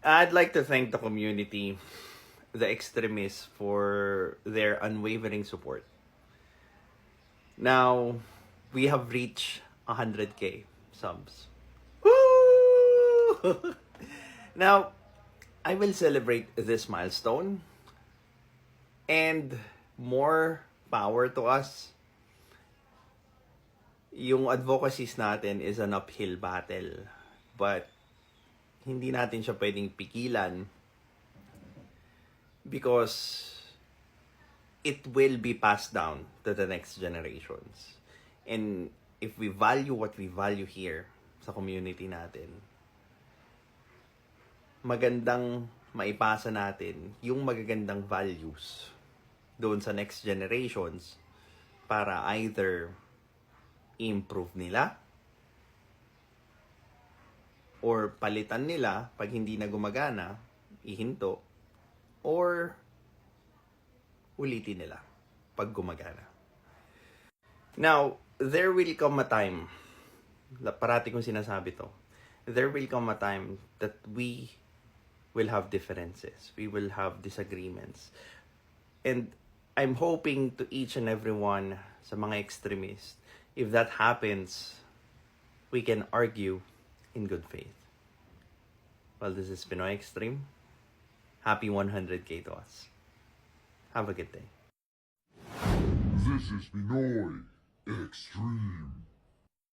I'd like to thank the community, the extremists, for their unwavering support. Now, we have reached 100K subs. Woo! Now, I will celebrate this milestone and more power to us. Yung advocacies natin is an uphill battle, but hindi natin siya pwedeng pigilan because it will be passed down to the next generations. And if we value what we value here sa community natin, magandang maipasa natin yung magagandang values doon sa next generations para either improve nila or palitan nila pag hindi na gumagana, ihinto, or ulitin nila pag gumagana. Now, there will come a time, parati kong sinasabi to, there will come a time that we will have differences. We will have disagreements. And I'm hoping to each and every one sa mga extremists, if that happens, we can argue in good faith. Well, this is Pinoy Extreme. Happy 100K to us. Have a good day. This is Pinoy Extreme.